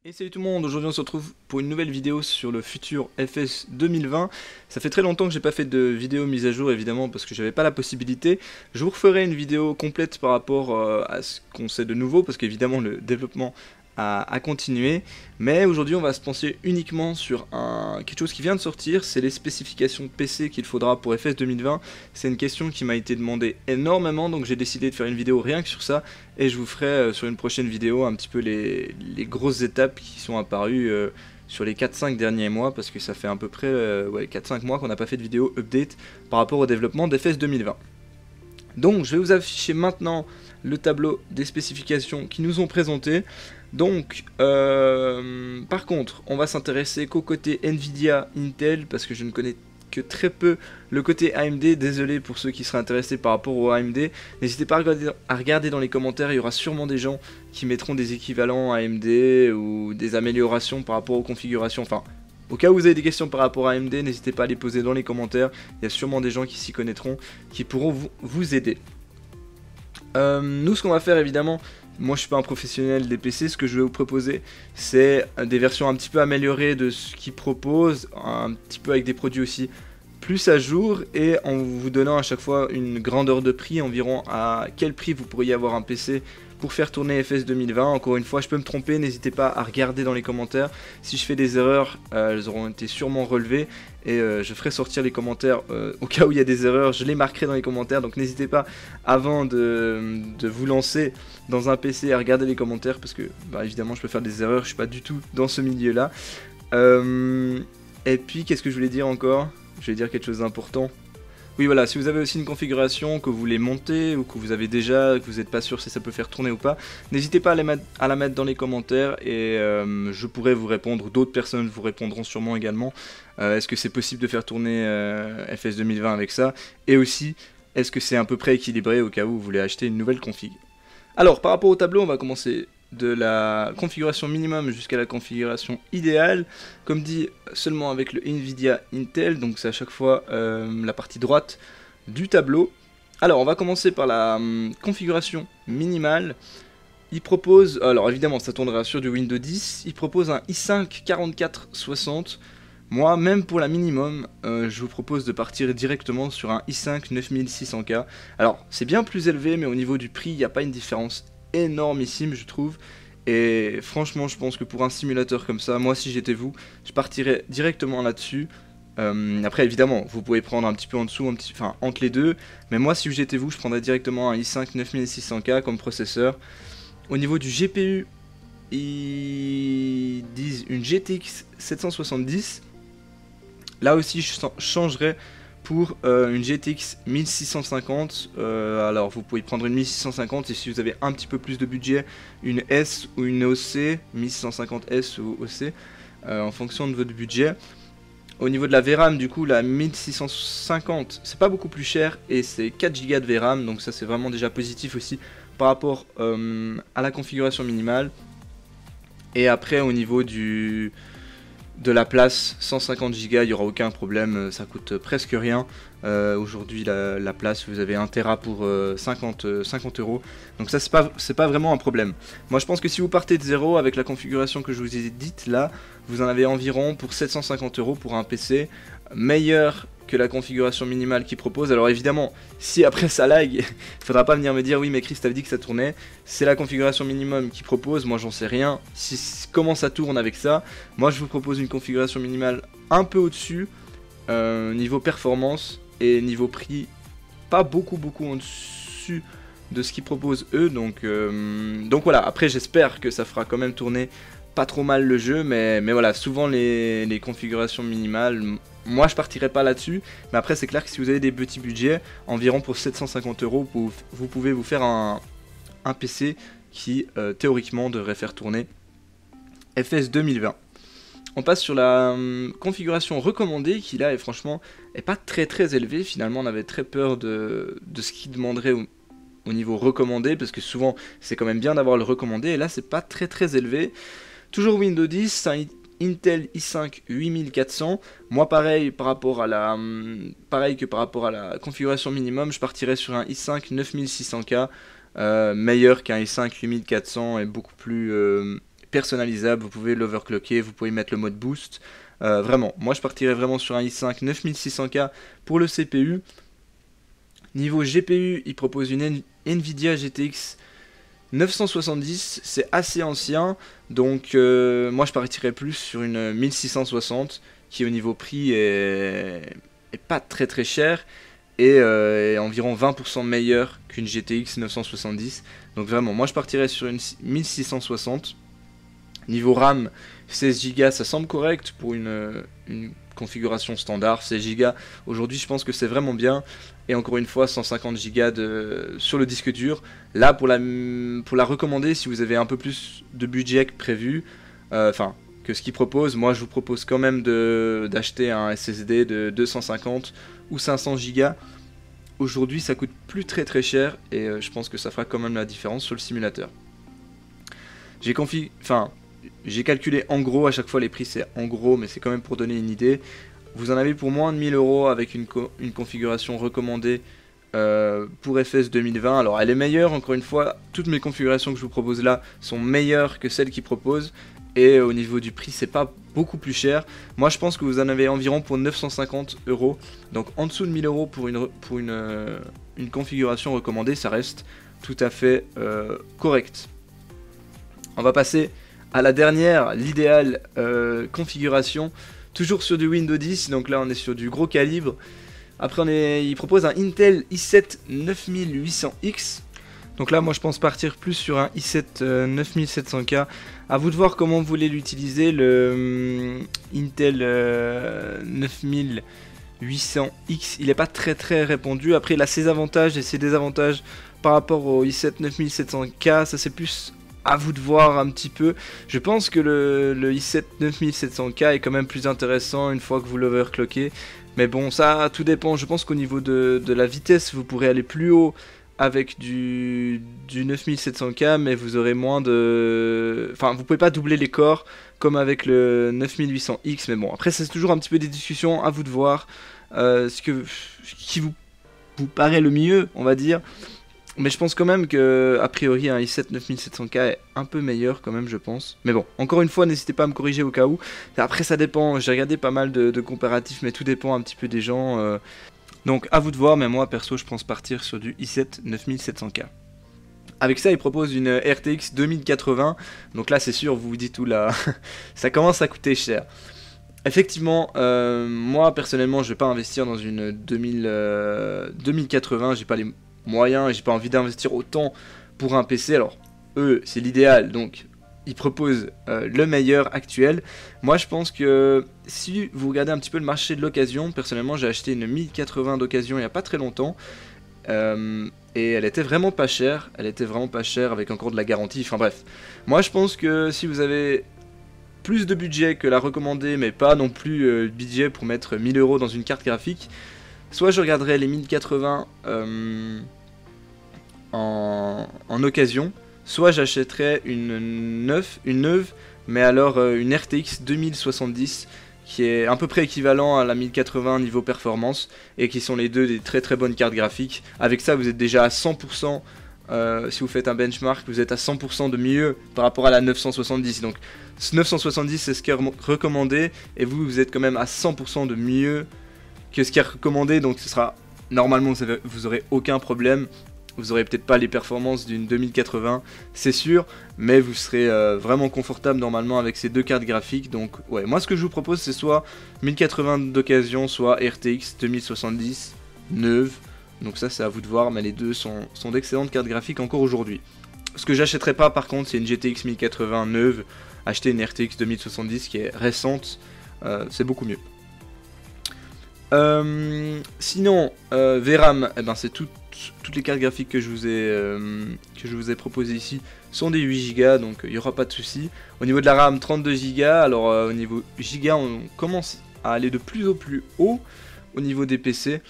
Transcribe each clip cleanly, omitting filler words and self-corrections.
Et salut tout le monde, aujourd'hui on se retrouve pour une nouvelle vidéo sur le futur FS 2020. Ça fait très longtemps que j'ai pas fait de vidéo mise à jour évidemment parce que j'avais pas la possibilité. Je vous referai une vidéo complète par rapport à ce qu'on sait de nouveau parce qu'évidemment le développement a continué. Mais aujourd'hui on va se pencher uniquement sur quelque chose qui vient de sortir, c'est les spécifications PC qu'il faudra pour FS 2020. C'est une question qui m'a été demandée énormément donc j'ai décidé de faire une vidéo rien que sur ça. Et je vous ferai sur une prochaine vidéo un petit peu les grosses étapes qui sont apparues sur les 4-5 derniers mois parce que ça fait à peu près 4-5 mois qu'on n'a pas fait de vidéo update par rapport au développement d'FS 2020. Donc je vais vous afficher maintenant le tableau des spécifications qui nous ont présentées. Donc par contre on va s'intéresser qu'au côté Nvidia, Intel parce que je ne connais que très peu le côté AMD, désolé pour ceux qui seraient intéressés par rapport au AMD, n'hésitez pas à regarder dans les commentaires, il y aura sûrement des gens qui mettront des équivalents AMD ou des améliorations par rapport aux configurations, enfin au cas où vous avez des questions par rapport à AMD, n'hésitez pas à les poser dans les commentaires, il y a sûrement des gens qui s'y connaîtront, qui pourront vous aider. Nous ce qu'on va faire évidemment, moi je suis pas un professionnel des PC, ce que je vais vous proposer c'est des versions un petit peu améliorées de ce qu'ils proposent, un petit peu avec des produits aussi plus à jour et en vous donnant à chaque fois une grandeur de prix, environ à quel prix vous pourriez avoir un PC pour faire tourner FS 2020. Encore une fois je peux me tromper, n'hésitez pas à regarder dans les commentaires, si je fais des erreurs elles auront été sûrement relevées et je ferai sortir les commentaires au cas où il y a des erreurs, je les marquerai dans les commentaires, donc n'hésitez pas avant de vous lancer dans un PC à regarder les commentaires parce que bah, évidemment je peux faire des erreurs, je suis pas du tout dans ce milieu là. Et puis qu'est-ce que je voulais dire encore? Je vais dire quelque chose d'important. Oui voilà, si vous avez aussi une configuration que vous voulez monter ou que vous avez déjà, que vous n'êtes pas sûr si ça peut faire tourner ou pas, n'hésitez pas à la mettre dans les commentaires et je pourrai vous répondre, d'autres personnes vous répondront sûrement également. Est-ce que c'est possible de faire tourner FS 2020 avec ça? Et aussi, est-ce que c'est à peu près équilibré au cas où vous voulez acheter une nouvelle config? Alors par rapport au tableau, on va commencer de la configuration minimum jusqu'à la configuration idéale, comme dit seulement avec le Nvidia Intel, donc c'est à chaque fois la partie droite du tableau. Alors on va commencer par la configuration minimale. Il propose, alors évidemment ça tournera sur du Windows 10, il propose un i5 4460. Moi même pour la minimum, je vous propose de partir directement sur un i5 9600K. Alors c'est bien plus élevé mais au niveau du prix il n'y a pas une différence énormissime je trouve, et franchement je pense que pour un simulateur comme ça, moi si j'étais vous, je partirais directement là-dessus. Après évidemment vous pouvez prendre un petit peu en dessous, enfin entre les deux, mais moi si j'étais vous je prendrais directement un i5 9600K comme processeur. Au niveau du GPU, ils disent une GTX 770, là aussi je changerais pour une GTX 1650, alors vous pouvez prendre une 1650 et si vous avez un petit peu plus de budget, une S ou une OC, 1650S ou OC, en fonction de votre budget. Au niveau de la VRAM du coup la 1650 c'est pas beaucoup plus cher et c'est 4 Go de VRAM, donc ça c'est vraiment déjà positif aussi par rapport à la configuration minimale. Et après au niveau de la place, 150 Go, il n'y aura aucun problème, ça coûte presque rien. Aujourd'hui la place, vous avez 1 Tera pour 50 €, donc ça c'est pas vraiment un problème. Moi je pense que si vous partez de zéro avec la configuration que je vous ai dite là, vous en avez environ pour 750 € pour un PC, meilleur que la configuration minimale qu'il propose. Alors évidemment, si après ça lag, il faudra pas venir me dire oui mais Chris t'avais dit que ça tournait, c'est la configuration minimum qu'il propose, moi j'en sais rien, comment ça tourne avec ça. Moi je vous propose une configuration minimale un peu au-dessus, niveau performance et niveau prix, pas beaucoup en dessus de ce qu'ils proposent eux, donc voilà, après j'espère que ça fera quand même tourner pas trop mal le jeu, mais voilà, souvent les configurations minimales, moi je partirais pas là-dessus, mais après c'est clair que si vous avez des petits budgets, environ pour 750 €, vous pouvez vous faire un PC qui théoriquement devrait faire tourner FS 2020. On passe sur la configuration recommandée qui là est franchement est pas très élevée, finalement on avait très peur de ce qu'il demanderait au niveau recommandé, parce que souvent c'est quand même bien d'avoir le recommandé, et là c'est pas très élevé. Toujours Windows 10, c'est un Intel i5 8400. Moi pareil que par rapport à la configuration minimum, je partirais sur un i5 9600K, meilleur qu'un i5 8400 et beaucoup plus personnalisable, vous pouvez l'overclocker, vous pouvez mettre le mode boost. Vraiment, moi je partirais vraiment sur un i5 9600K pour le CPU. Niveau GPU, il propose une Nvidia GTX 970, c'est assez ancien, donc moi je partirais plus sur une 1660 qui au niveau prix est pas très très cher et est environ 20% meilleure qu'une GTX 970. Donc vraiment, moi je partirais sur une 1660. Niveau RAM, 16 Go, ça semble correct pour une configuration standard. 16 Go, aujourd'hui je pense que c'est vraiment bien. Et encore une fois, 150 Go sur le disque dur. Là, pour la recommander, si vous avez un peu plus de budget que prévu, que ce qu'il propose, moi je vous propose quand même d'acheter un SSD de 250 ou 500 Go. Aujourd'hui, ça coûte plus très très cher et je pense que ça fera quand même la différence sur le simulateur. J'ai calculé en gros, à chaque fois les prix c'est en gros, mais c'est quand même pour donner une idée. Vous en avez pour moins de 1000 € avec une configuration recommandée pour FS 2020. Alors elle est meilleure, encore une fois, toutes mes configurations que je vous propose là sont meilleures que celles qu'ils proposent. Et au niveau du prix, c'est pas beaucoup plus cher. Moi je pense que vous en avez environ pour 950 €. Donc en dessous de 1000 € pour une configuration recommandée, ça reste tout à fait correct. On va passer à la dernière, l'idéale configuration. Toujours sur du Windows 10, donc là on est sur du gros calibre. Après il propose un Intel i7 9800X. Donc là moi je pense partir plus sur un i7 9700K. A vous de voir comment vous voulez l'utiliser, le Intel 9800X. Il n'est pas très très répandu. Après il a ses avantages et ses désavantages par rapport au i7 9700K. Ça c'est plus à vous de voir un petit peu. Je pense que le i7 9700K est quand même plus intéressant une fois que vous l'overclockez. Mais bon, ça tout dépend. Je pense qu'au niveau de la vitesse, vous pourrez aller plus haut avec du 9700K, mais vous aurez moins de... Enfin, vous pouvez pas doubler les corps comme avec le 9800X. Mais bon, après, c'est toujours un petit peu des discussions. À vous de voir ce qui vous paraît le mieux, on va dire. Mais je pense quand même que, a priori, un i7 9700K est un peu meilleur quand même, je pense. Mais bon, encore une fois, n'hésitez pas à me corriger au cas où. Après, ça dépend. J'ai regardé pas mal de comparatifs, mais tout dépend un petit peu des gens. Donc, à vous de voir. Mais moi, perso, je pense partir sur du i7 9700K. Avec ça, il propose une RTX 2080. Donc là, c'est sûr, vous vous dites tout là, ça commence à coûter cher. Effectivement, moi, personnellement, je vais pas investir dans une 2080. J'ai pas les moyen et j'ai pas envie d'investir autant pour un PC. Alors eux c'est l'idéal, donc ils proposent le meilleur actuel. Moi je pense que si vous regardez un petit peu le marché de l'occasion, personnellement j'ai acheté une 1080 d'occasion il n'y a pas très longtemps et elle était vraiment pas chère. Avec encore de la garantie, enfin bref. Moi je pense que si vous avez plus de budget que la recommandée mais pas non plus de budget pour mettre 1000 € dans une carte graphique, soit je regarderai les 1080 en occasion, soit j'achèterai une neuve, mais alors une RTX 2070 qui est à peu près équivalent à la 1080 niveau performance et qui sont les deux des très très bonnes cartes graphiques. Avec ça vous êtes déjà à 100%, si vous faites un benchmark, vous êtes à 100% de mieux par rapport à la 970. Donc ce 970 c'est ce qui est recommandé et vous êtes quand même à 100% de mieux que ce qui est recommandé, donc ce sera normalement vous aurez aucun problème. Vous aurez peut-être pas les performances d'une 2080, c'est sûr, mais vous serez vraiment confortable normalement avec ces deux cartes graphiques. Donc ouais, moi ce que je vous propose c'est soit 1080 d'occasion, soit RTX 2070 neuve. Donc ça c'est à vous de voir, mais les deux sont d'excellentes cartes graphiques encore aujourd'hui. Ce que j'achèterai pas par contre c'est une GTX 1080 neuve. Acheter une RTX 2070 qui est récente, c'est beaucoup mieux. Sinon, VRAM, eh ben c'est toutes les cartes graphiques que je vous ai proposées ici sont des 8 Go, donc il n'y aura pas de souci. Au niveau de la RAM, 32 Go. Alors au niveau Giga, on commence à aller de plus en plus haut au niveau des PC.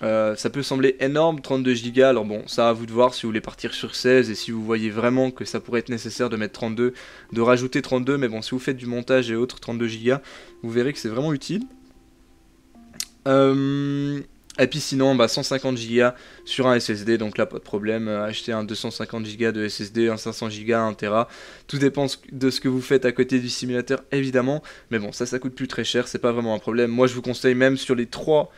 Ça peut sembler énorme, 32 Go. Alors bon, ça à vous de voir si vous voulez partir sur 16 et si vous voyez vraiment que ça pourrait être nécessaire de mettre 32, de rajouter 32. Mais bon, si vous faites du montage et autres, 32 Go, vous verrez que c'est vraiment utile. Et puis sinon, 150 Go sur un SSD, donc là pas de problème, acheter un 250 Go de SSD, un 500 Go, un Tera, tout dépend de ce que vous faites à côté du simulateur évidemment, mais bon ça coûte plus très cher, c'est pas vraiment un problème. Moi je vous conseille même sur les trois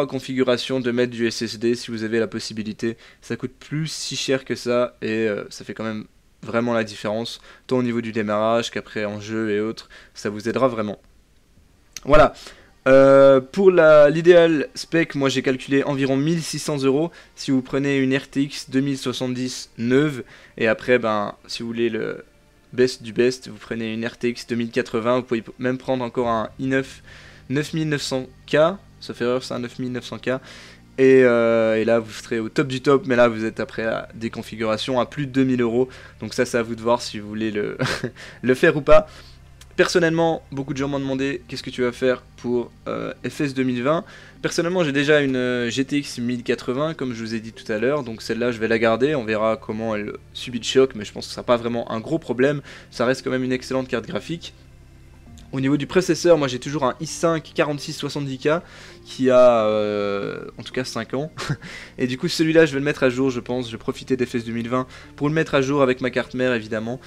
configurations de mettre du SSD si vous avez la possibilité, ça coûte plus si cher que ça et ça fait quand même vraiment la différence, tant au niveau du démarrage qu'après en jeu et autres, ça vous aidera vraiment. Voilà. Pour l'idéal spec, moi j'ai calculé environ 1600 € si vous prenez une RTX 2070 neuve, et après si vous voulez le best du best, vous prenez une RTX 2080, vous pouvez même prendre encore un i9 9900K, sauf erreur c'est un 9900K, et là vous serez au top du top, mais là vous êtes après à des configurations à plus de 2000 €, donc ça c'est à vous de voir si vous voulez le faire ou pas. Personnellement, beaucoup de gens m'ont demandé qu'est-ce que tu vas faire pour FS 2020. Personnellement, j'ai déjà une GTX 1080, comme je vous ai dit tout à l'heure. Donc celle-là, je vais la garder. On verra comment elle subit le choc, mais je pense que ça n'a pas vraiment un gros problème. Ça reste quand même une excellente carte graphique. Au niveau du processeur, moi j'ai toujours un i5 4670K qui a en tout cas 5 ans. Et du coup, celui-là, je vais le mettre à jour, je pense. Je vais profiter d'FS 2020 pour le mettre à jour avec ma carte mère, évidemment.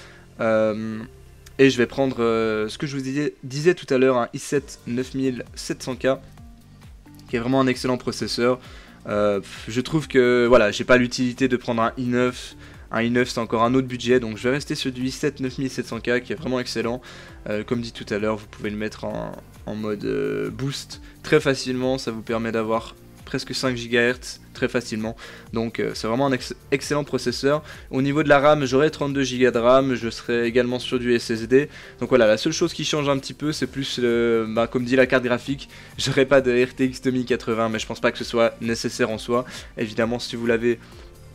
Et je vais prendre ce que je vous disais tout à l'heure, un i7 9700K, qui est vraiment un excellent processeur. Je trouve que voilà, j'ai pas l'utilité de prendre un i9. Un i9 c'est encore un autre budget, donc je vais rester sur du i7 9700K qui est vraiment excellent. Comme dit tout à l'heure, vous pouvez le mettre en mode boost très facilement, ça vous permet d'avoir presque 5 GHz très facilement, donc c'est vraiment un excellent processeur. Au niveau de la RAM, j'aurai 32 Go de RAM, je serai également sur du SSD, donc voilà, la seule chose qui change un petit peu c'est plus comme dit la carte graphique, j'aurai pas de RTX 2080, mais je pense pas que ce soit nécessaire en soi. Évidemment si vous l'avez,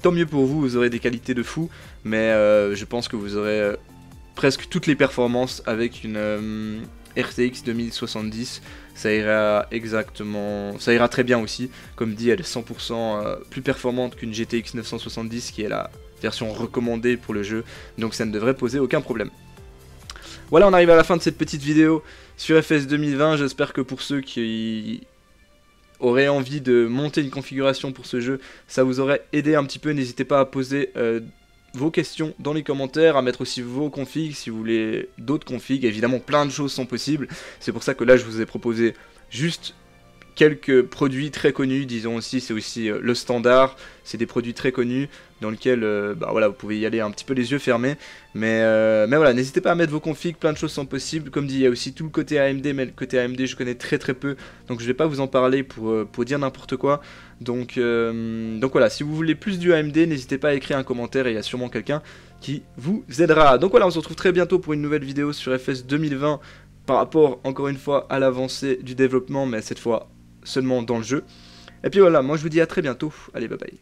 tant mieux pour vous, vous aurez des qualités de fou, mais je pense que vous aurez presque toutes les performances avec une RTX 2070, ça ira très bien aussi. Comme dit, elle est 100% plus performante qu'une GTX 970 qui est la version recommandée pour le jeu, donc ça ne devrait poser aucun problème. Voilà, on arrive à la fin de cette petite vidéo sur FS 2020, j'espère que pour ceux qui auraient envie de monter une configuration pour ce jeu, ça vous aurait aidé un petit peu. N'hésitez pas à poser vos questions dans les commentaires, à mettre aussi vos configs si vous voulez d'autres configs. Évidemment plein de choses sont possibles, c'est pour ça que là je vous ai proposé juste quelques produits très connus, disons aussi, c'est aussi le standard, c'est des produits très connus dans lesquels voilà, vous pouvez y aller un petit peu les yeux fermés, mais voilà, n'hésitez pas à mettre vos configs, plein de choses sont possibles. Comme dit, il y a aussi tout le côté AMD, mais le côté AMD je connais très peu, donc je vais pas vous en parler pour dire n'importe quoi. Donc voilà, si vous voulez plus du AMD, n'hésitez pas à écrire un commentaire et il y a sûrement quelqu'un qui vous aidera. Donc voilà, on se retrouve très bientôt pour une nouvelle vidéo sur FS 2020 par rapport encore une fois à l'avancée du développement, mais cette fois seulement dans le jeu. Et puis voilà, moi je vous dis à très bientôt, allez bye bye.